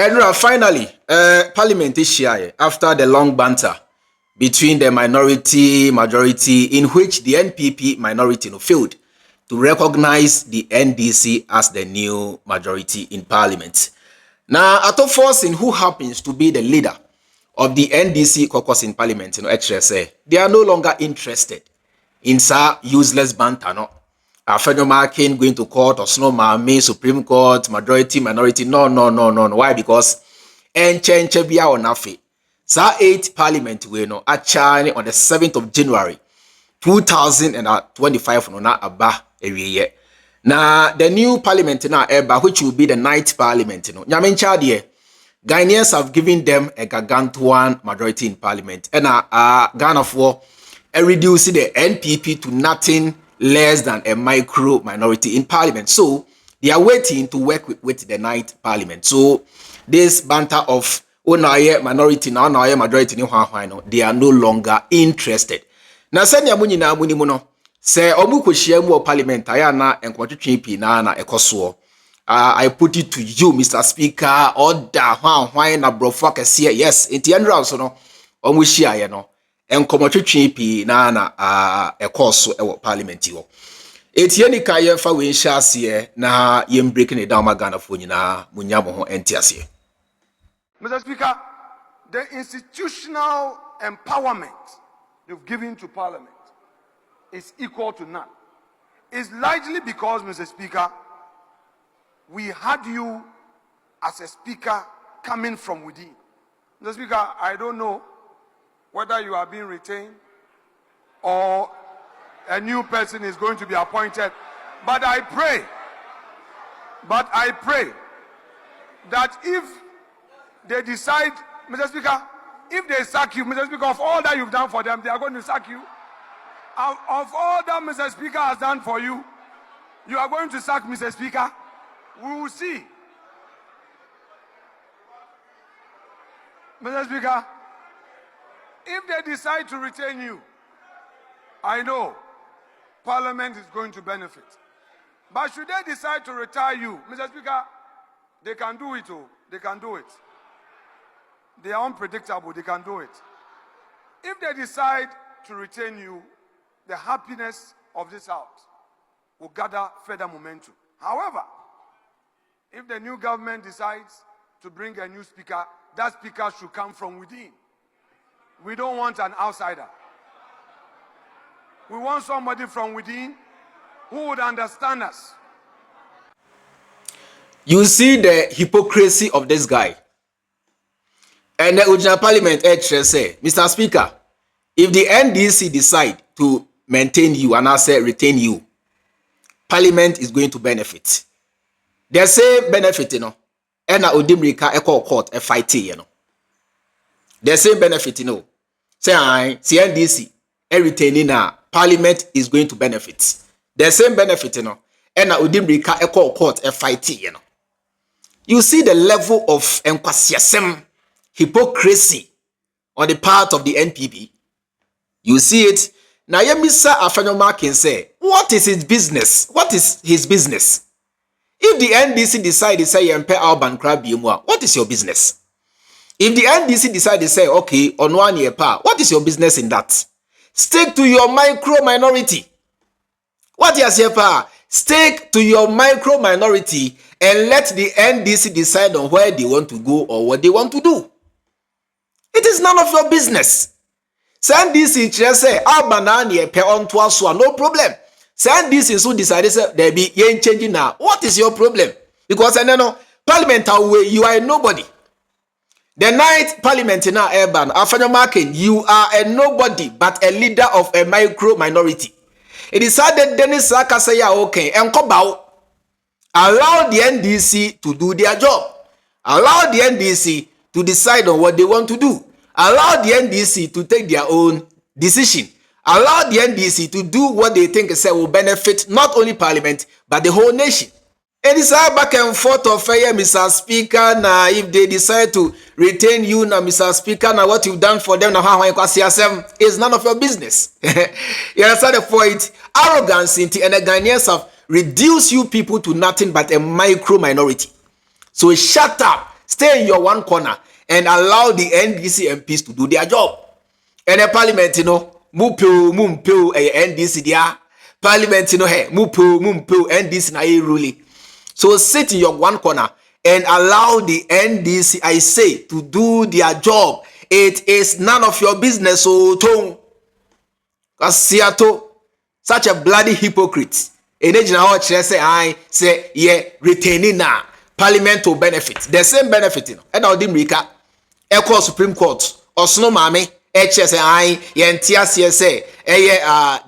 And finally, Parliament is here after the long banter between the majority, in which the NPP minority failed to recognize the NDC as the new majority in Parliament. Now, Ato Forson, who happens to be the leader of the NDC caucus in Parliament, they are no longer interested in useless banter. No, federal marking going to court or snow Supreme Court, majority, minority. No. Why? Because enchenche bia onafe. Sa 8th Parliament we no achane on the 7th of January 2025 no na aba ewiye. Na the new Parliament na eba, which will be the 9th Parliament no. Nyamencha de Ghanaians have given them a gargantuan majority in Parliament. And Ghana for reduce the NPP to nothing less than a micro minority in Parliament. So they are waiting to work with the 9th Parliament. So this banter of minority now majority they are no longer interested. Now send ya muni na muni muno se omu kwehia mu Parliament aya na enkwotwetwe pi na ekoso. I put it to you, Mr. Speaker, order hwan na brofo akese. Yes, enti enra so no omu hia ye no enkomotwetwe pi na ekoso e Parliament wo. Eti eni ka ye fa we nhia ase na ye breaking it down magana fo nyina munya mo ho enti ase. Mr. Speaker, the institutional empowerment you've given to Parliament is equal to none. It's largely because, Mr. Speaker, we had you as a speaker coming from within. Mr. Speaker, I don't know whether you are being retained or a new person is going to be appointed, but I pray that if they decide, Mr. Speaker, if they sack you, Mr. Speaker, of all that you've done for them, they are going to sack you. Of all that Mr. Speaker has done for you, you are going to sack Mr. Speaker. We will see. Mr. Speaker, if they decide to retain you, I know Parliament is going to benefit. But should they decide to retire you, Mr. Speaker, they can do it. Oh, they can do it. They are unpredictable. They can do it. If they decide to retain you, the happiness of this house will gather further momentum. However, if the new government decides to bring a new speaker, that speaker should come from within. We don't want an outsider. We want somebody from within who would understand us. You see the hypocrisy of this guy. And the original Parliament say, Mr. Speaker, if the NDC decide to maintain you and I say retain you, Parliament is going to benefit. They say benefit, and Odimrika echo court a fight, They say benefit, Say NDC retaining Parliament is going to benefit. The same benefit, and Odimrika echo court a fight, You see the level of enkwasiasem, hypocrisy on the part of the NPP. You see it. Now, Mr. Afenoma can say, what is his business? What is his business? If the NDC decide to say, what is your business? If the NDC decide to say, okay, on 1 year power, what is your business in that? Stick to your micro minority. What is your power? Stick to your micro minority and let the NDC decide on where they want to go or what they want to do. It is none of your business. Send this in say, no problem. Send this in so decided there be ain't changing now. What is your problem? Because I know Parliament you are a nobody. The 9th Parliament now urban after marking, you are a nobody but a leader of a micro minority. It is said that Dennis Saka say okay and allow the NDC to do their job. Allow the NDC to decide on what they want to do. Allow the NDC to take their own decision. Allow the NDC to do what they think will benefit not only Parliament, but the whole nation. It is back and forth of Mr. Speaker, now if they decide to retain you, now Mr. Speaker, now what you've done for them, now how is none of your business. You understand the point? Arrogance and the Ghanaians have reduced you people to nothing but a micro minority. So shut up. stay in your one corner and allow the NDC MPs to do their job. And the parliament, mumpeo NDC dia. Parliament, hey, mumpeo NDC na ruling. So sit in your one corner and allow the NDC, I say, to do their job. It is none of your business, so tone. Ato, such a bloody hypocrite. And then I say, yeah, retaining now. Parliament will benefit. The same benefit, and I'll Rika, Echo Supreme Court, or Snow Mame, HSI, NTS,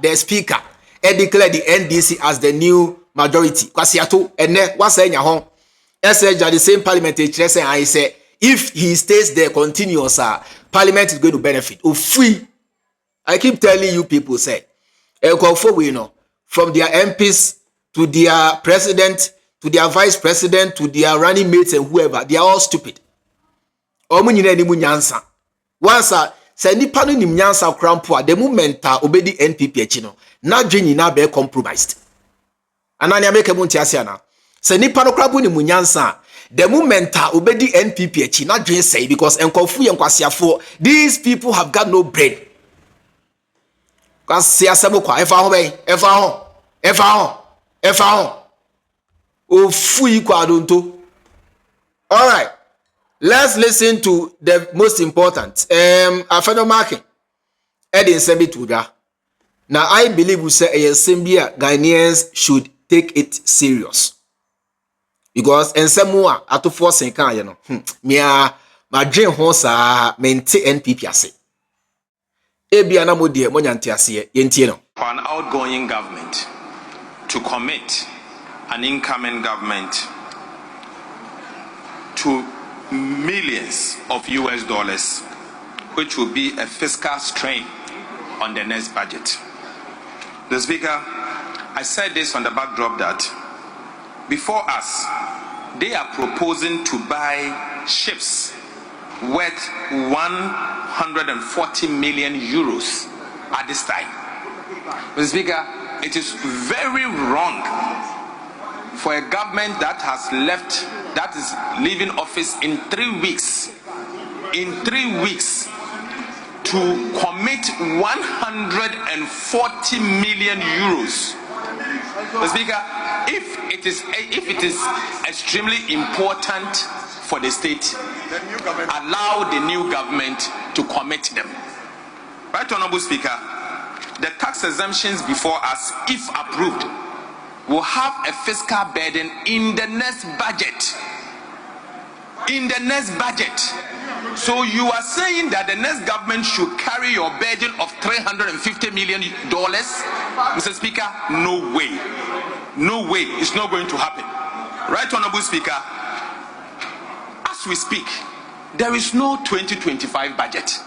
the speaker, and declare the NDC as the new majority. Kwasiato, and then what's saying your home? The same parliament, I say, if he stays there continuous, Parliament is going to benefit. Free. I keep telling you people, say, from their MPs to their president, to their vice president, to their running mates and whoever, they are all stupid. Once say nipa no nim nyansa krampo a the moment obedi NPP chino na dwenyi na be compromised. Anani ameke mu ntiase na. Say nipa no krabo nim nyansa the moment obedi NPP chi na dwen say because enkofu ye nkwasiafo these people have got no brain. Kasi asemo kwa efa ho ofu iko adonto. All right, let's listen to the most important afeno marking edin sembi tuda. Now I believe we say Sembia Ghanaians should take it serious because ensemua Ato Forson kan ye no mia madwen ho sa mente NPP ase ebia na modie monyante ase yentie no. For an outgoing government to commit an incoming government to millions of US dollars, which will be a fiscal strain on the next budget. The Speaker, I said this on the backdrop that before us, they are proposing to buy ships worth 140 million euros at this time. Mr. Speaker, it is very wrong for a government that has left, that is leaving office in 3 weeks, to commit 140 million euros. Mr. Speaker, if it is extremely important for the state, allow the new government to commit them. Right, Honorable Speaker, the tax exemptions before us, if approved, will have a fiscal burden in the next budget. So you are saying that the next government should carry your burden of $350 million? Mr. Speaker, no way. No way. It's not going to happen. Right, Honorable Speaker, as we speak, there is no 2025 budget.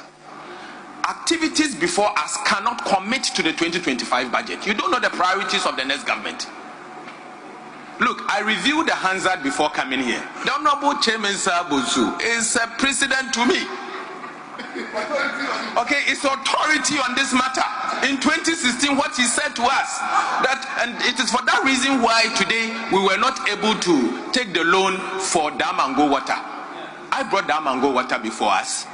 Activities before us cannot commit to the 2025 budget. You don't know the priorities of the next government. Look, I reviewed the Hansard before coming here. The Honorable Chairman Sabuzu is a precedent to me. Okay, it's authority on this matter. In 2016, what he said to us, and it is for that reason why today we were not able to take the loan for Dam and Go Water. I brought Dam and Go Water before us.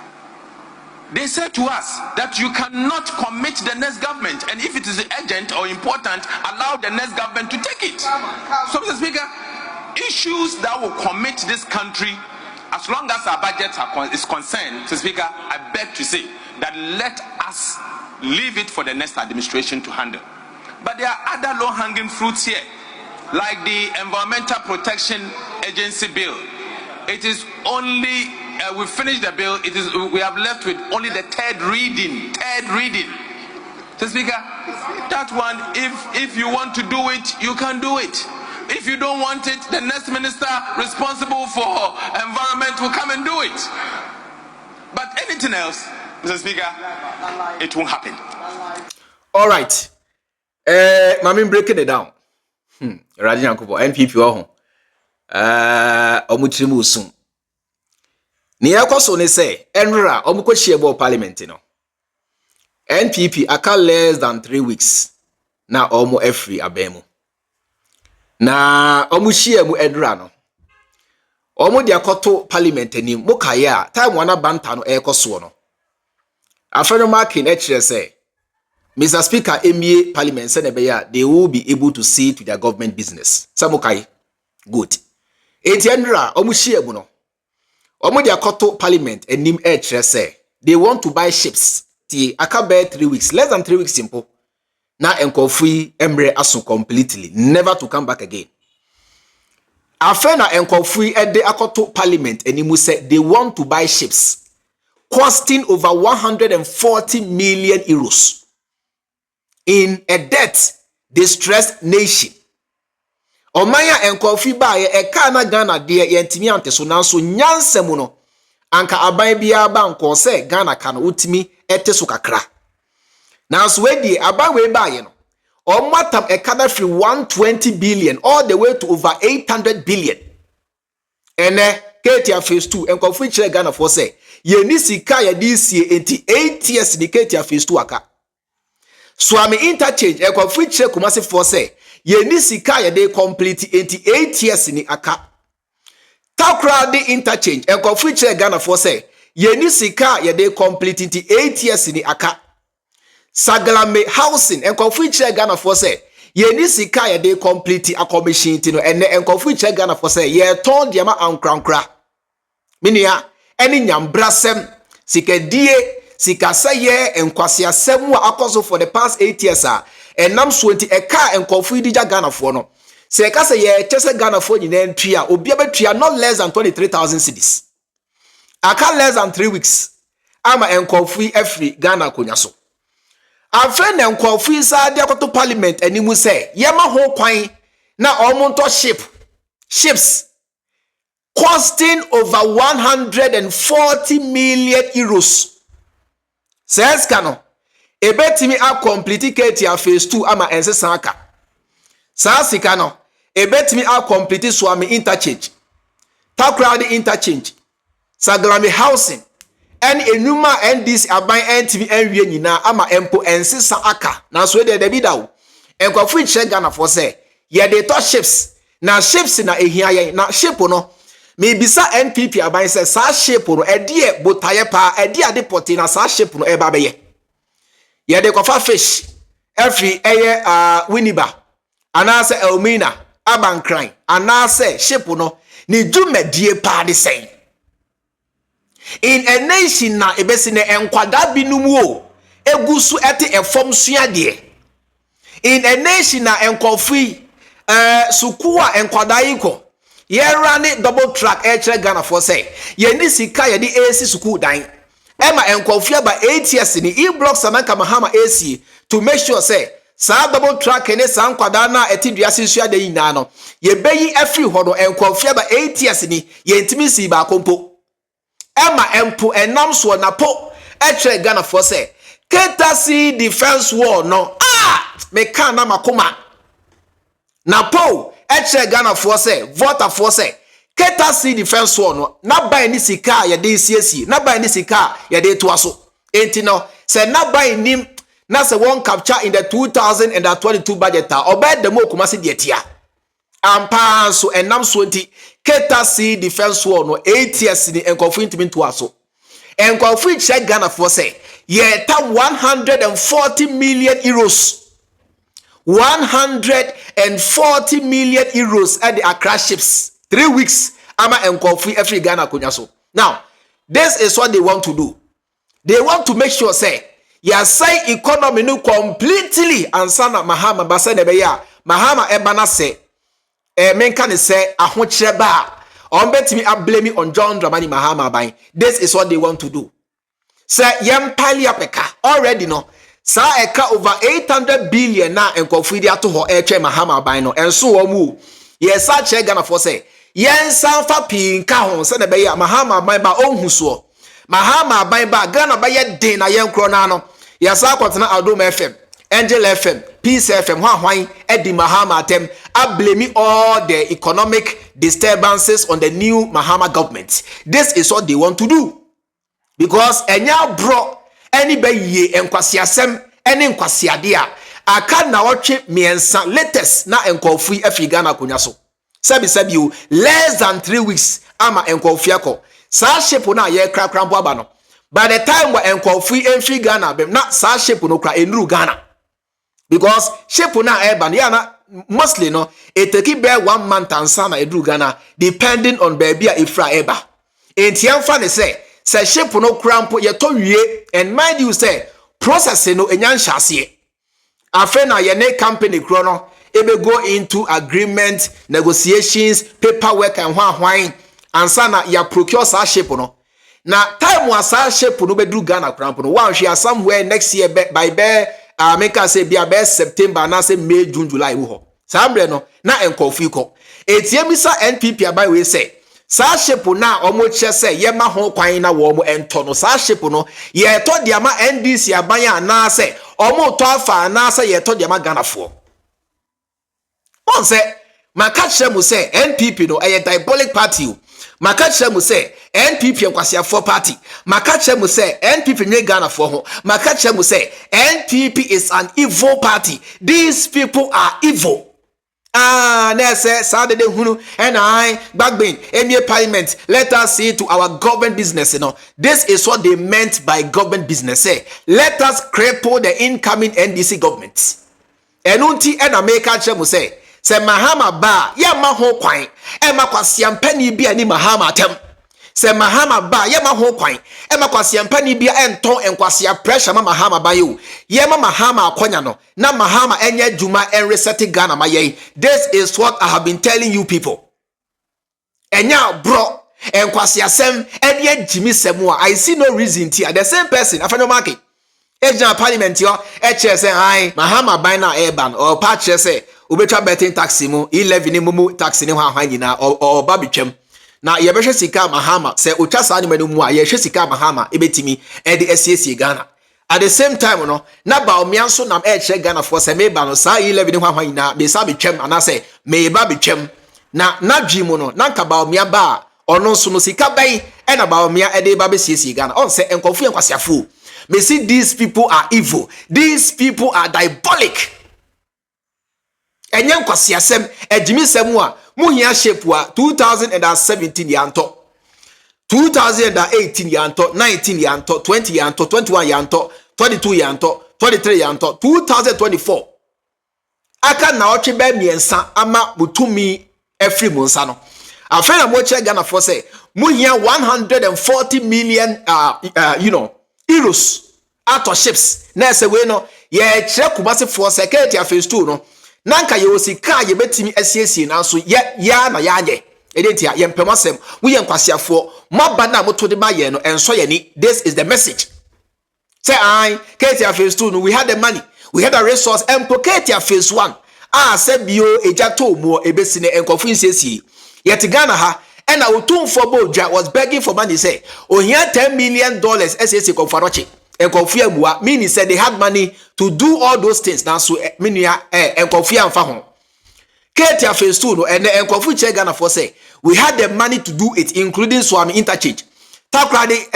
They said to us that you cannot commit the next government, and if it is urgent or important, allow the next government to take it. So, Mr. Speaker, issues that will commit this country, as long as our budget is concerned, Mr. Speaker, I beg to say that let us leave it for the next administration to handle. But there are other low-hanging fruits here, like the Environmental Protection Agency bill. It is only we finished the bill. We have left with only the third reading. So, Speaker, that one, if you want to do it, you can do it. If you don't want it, the next minister responsible for environment will come and do it. But anything else, Mr. Speaker, it won't happen. All right. Mami breaking it down. Radin Yankubo, NPP omutrimu soon. Ni ekoso ne say enra omukọ chiebo parliament no. NPP aka less than 3 weeks na free abemu. Na omuchiemu enra no. omo dia koto parliament ni mokaye a time wana banter no ekoso no afeno marking e kire say Mr. Speaker MBA parliament say they will be able to see to their government business samokai good etiendra omo hie no omo dia koto parliament enim e kire say they want to buy ships ti akabe 3 weeks less than 3 weeks simple na enkofui emre aso completely never to come back again. Afena enkofui ede akoto parliament enimu say they want to buy ships costing over 140 million euros in a debt distressed nation. Omaya enkofui baye eka na Ghana de yentimi anteso nanso nyansemu no anka aban bia ba nko say Ghana kan utimi eteso kakra. Nanso we die aban we baye no Omatam ekada free 120 billion all the way to over 800 billion. Ene Ketia phase 2 enkofu chire Ghana for say ye ni sika ye di sie enti 8 years ni Ketia phase 2 aka. Swami interchange enkofu chire Kumasi for say ye ni sika ye de complete enti 8 years ni aka. Takra de interchange enkofu chire Ghana for say ye ni sika ye de complete enti 8 years ni aka. Sagalame housing enkofu chire Ghana for say ye ni sika ye de complete accommodation ti no ene enkofu chire Ghana for say ye ton diama ankrankra minia eni nyambrasem sikadie sikaseye enkwasiasem wa akoso for the past 8 years enam so enti eka enkofu dija Ghana for no se eka se ye chese Ghana for nyina ntua obi abetua not less than 23,000 cedis aka less than 3 weeks ama enkofu every Ghana konya so. Afen enkofu isa de akoto parliament animu say yema ho kwan na omonto ships costing over 140 million euros. Says kano ebetimi a complete Ketia phase 2 ama ense sanka. Saasi kano ebetimi a complete Swami interchange. Takrade interchange. Saglami housing. En enuma NDC aban NTV enwie nyina ama empo ensesa aka na so de bida wo enkofu nche Ghana for say ye de to ships na ehia yen na ship no me bisa NPP aban say sa ship no ede botaye pa ede ade poti na sa ship no eba beye ye de kofa fish every eye winiba anase elmina abankran anase ship no ni dwumadie pa de say in a nation na ebesine enkwada binumu o egusu ete efom suade in a nation na enkofui sukuwa enkwada yiko ye run double track chere Ghana for say ye ni sika ye di AC suku dan ema enkofui aba 8 years ni e blocks anaka mahama AC to make sure say sa double track ne sa enkwada na etidua suade yina no ye beyi every hodo enkofui aba 8 years ni ye ntimi si ba kompo Emma empo enam so na po etre Ghana for say Ketasi defense war no me kan na makoma na po etre Ghana for say voter for say Ketasi defense war no na buy ni sika ya de siesi na buy ni sika ya de to aso enti no say na buy nim na say one capture in the 2022 budget obed the mo Kumasi de tia ampa so enam so enti Ketasi defense war no 8 years ni enkofu intimi to aso enkofu check Ghana for say ye ta 140 million euros 140 million euros at the Accra ships 3 weeks ama enkofu every Ghana konya so. Now this is what they want to do. They want to make sure say ya say economy no completely ansana mahama basa ne be ya mahama ebana say menka ne say ahokyere ba on betimi blame on John Dramani Mahama ban. This is what they want to do. Say yem paliapeka already no sa eka over 800 billion na enkofu dia to ho eche Mahama ban no enso wo mu yes sa che Ghana for say yen san fa pinka ho se ne be ya Mahama ban ba onhu so Mahama ban ba Ghana ba ye den na yen kro na no yes akwotena Adom FM Angel FM, Peace FM, Hwan Eddie Mahama attempt I blame all the economic disturbances on the new Mahama government. This is what they want to do. Because enya bro anybody ye enkwasiasem ene nkwasiade a aka na wotwe miensa latest na enkofu afi Ghana konya so. Sabi you less than 3 weeks ama enkofiako. Sa ship na ye krakrambo aba no. By the time we enkofi entry Ghana bem na sa ship no kra enru Ghana. Because ship na eba ya na mostly no it take be 1 month and sana edru Ghana depending on baby a ifra eba. Enti amfa ne say ship no krampo ye to wie and mind you say process no enyan hyase. Afen na ye ne company kro no ebe go into agreement, negotiations, paperwork and hwan and sana ya procure sa ship no. Na time wa sa ship no be dru Ghana krampo no one hwe somewhere next year by make us say bia be September na say May, June, July wo ho. Sambre no na enkofi ko. Etiemi sa NPP abai we say sa ship na omo che say ye ma ho kwan na wo mo ento no sa ship no ye to dia ma NDC aban na say omo to afa na say ye to dia ma Ghana fo. On say maka chemu say NPP no a diabolic party o. Maka chemu say NPP enkwasiafo party. Maka chemu say NPP nye Ghana for ho. Maka chemu say NPP is an evil party. These people are evil. Na say Saturday hunu and I backbane MA Parliament. Let us see to our government business. You know, this is what they meant by government business. Say, let us cripple the incoming NDC government. Enunti and America chemu say Mahama ba ya ma ho kwan e makwasiampani bia ni Mahama tem. Se Mahama ba ye ma ho kwan e makwasiampani bia enton enkwasia pressure ma Mahama ba yo ye ma Mahama akonya no na Mahama enye djuma en reset Ghana ma ye. This is what I have been telling you people. Enya bro enkwasiasem ene jimi semu a I see no reason tia the same person afano market ejna parliament yo eche say ai Mahama ban na urban or patch say ubetwa betting taxi mu 11 ni mumu taxi ni hwan nyina o ba betwam na ye behwe sika Mahama say otwa sa anyuma no mu a ye hwe sika Mahama ebetimi e de asiesie Ghana at the same time no na ba omia so nam e che Ghana for say me ba no sa 11 ni hwan nyina be sa betwam ana say me ba betwam na dwi mu no na nka ba omia ba ono so no sika bai e na ba omia e de ba be siesie Ghana on say enkofu enkwasiafo. Me see these people are evil. These people are diabolic. Enyen kwasiasem ejimisem a muhia shape wa 2017 yanto 2018 yanto 19 yanto 20 yanto 21 yanto 22 yanto 23 yanto 2024 aka na otwe ba miensa ama mutumi every monsa no afena mo che Ghana for say muhia 140 million euros Ato ships na se we no ye kire Kumasi for security phase 2 no nanka ye osika ye betimi asiesie na so ya na ya anye edentia ye mpemosem we ye nkwasiafo moba na moto de maye no enso ye ni. This is the message. Say I Ketia phase 2 no we had the money, we had the resource and Ketia phase 1 say bio ejato mo ebesine enkofu nsiesie yet Ghana ha and our tune for Boja was begging for money. Say oh here $10 million SSC Konfaroche and Kofia Bua meaning said they had money to do all those things now so minia and Kofia and Fahon Ketia phase 2 no and Kofu che Ghana for say we had the money to do it including Swami interchange Takrade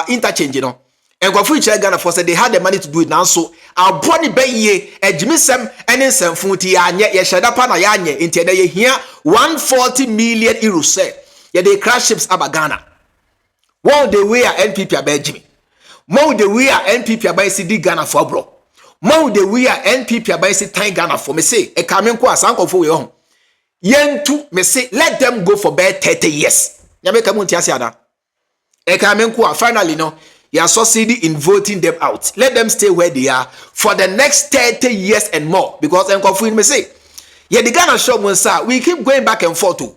interchange you know and Kofu che Ghana for say they had the money to do it now so our body be ye ejimisem ene semfunti anye ye shedapa na yanye inti de ye here 140 million euros say ye they crash ships aba Ghana. One the way NPP aba Jimmy mo the way NPP aba CD Ghana for bro mo the way NPP aba si time Ghana for me say e kamenko asankofo we ho yentu me say let them go for about 30 years nyame kamu ntiase ada e kamenko finally no you are succeeding in voting them out. Let them stay where they are for the next 30 years and more. Because I'm me say, yeah, the Ghana show monsa. We keep going back and forth too.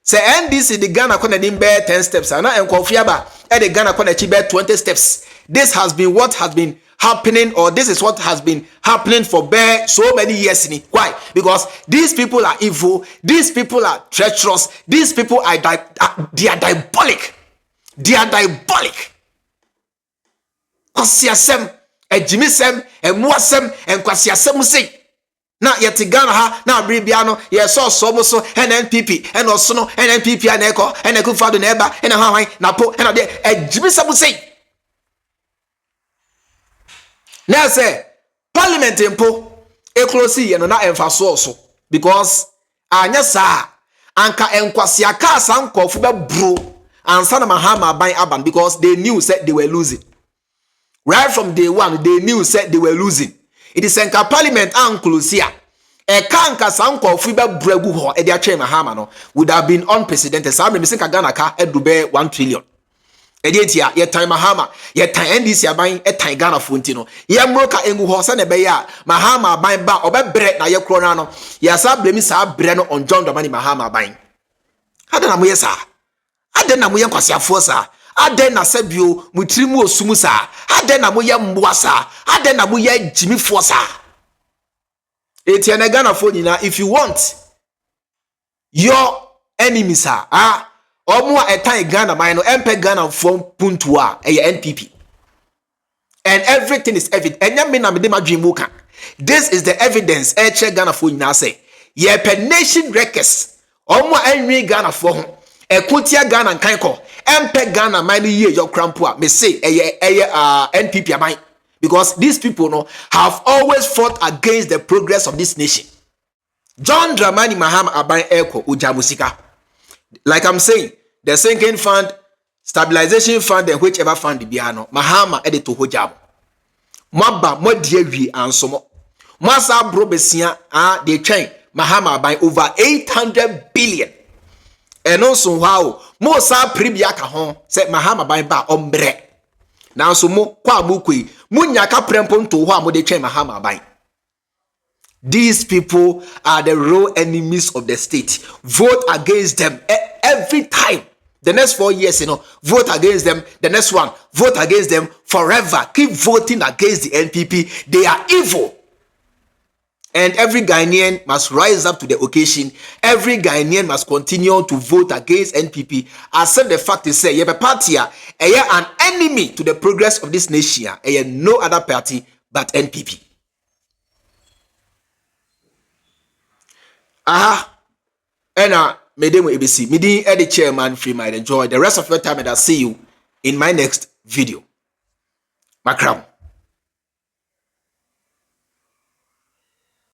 Say NDC the Ghana kona nimbe 10 steps. And now the Ghana kona chibe 20 steps. This has been what has been happening, or this is what has been happening for so many years. Why? Because these people are evil. These people are treacherous. These people are they are diabolic. They are diabolic. Kwasiasem ejimisem emuasem enkwasiasem say na yeti Ghana ha na bribia no ye so so NPP and also no NPP aneko eneku fado na eba ena hwan na po ena de ejimisem say na say parliament empo e close ye no na emfa so because anya saa anka enkwasi aka sankofo be bro ansa na Mahama ban aban because they knew said they were losing. Right from day one, they knew said they were losing. It is Enka Parliament Anklusia. A kanka sanko fiba bregu ho e dia twa Mahama no would have been unprecedented. Sa me senka Ghana ka edube 1 trillion. E dia tia ye time Mahama, ye time NDC aban e time Ghana fonti no. Ye mroka engu ho se ne be ya Mahama aban ba obebre na ye kro na no. Ye sa blemi sa bre no on John Dramani Mahama aban. Ada na mo ye sa. Ada na mo ye kwasiafo sa. Aden na sebio mutirimu osumu sa aden na moye mboa sa aden na moye jimifo sa eti na Ghana for nyina if you want your enemies omo a etan Ghana man no empe Ghana from puntu a NPP and everything is evident enya me na me de madwemu ka this is the evidence che Ghana for nyina say ye pe nation records omo anwi Ghana for ho ekotia Ghana nkan ko empe Ghana man ye your crampo me say NPP aban because these people no have always fought against the progress of this nation. John Dramani Mahama aban eko ujamusika. Like I'm saying, the sinking fund, stabilization fund, and whichever fund the biano Mahama edito hojam. Maba modie wi ansomo. Masa bro besia they train Mahama aban over 800 billion. And also wow mo sa pribia ka ho se Mahama ban ba ombre na so mo kwa mukui munya ka prempon to ho amode twen Mahama ban. These people are the real enemies of the state. Vote against them every time. The next 4 years, vote against them. The next one, vote against them forever. Keep voting against the NPP. They are evil. And every Ghanaian must rise up to the occasion. Every Ghanaian must continue to vote against NPP. Accept the fact to say, Yebe party an enemy to the progress of this nation. No other party but NPP. Medemo ABC. Midi the chairman Freemind. Enjoy the rest of your time and I'll see you in my next video. Macram.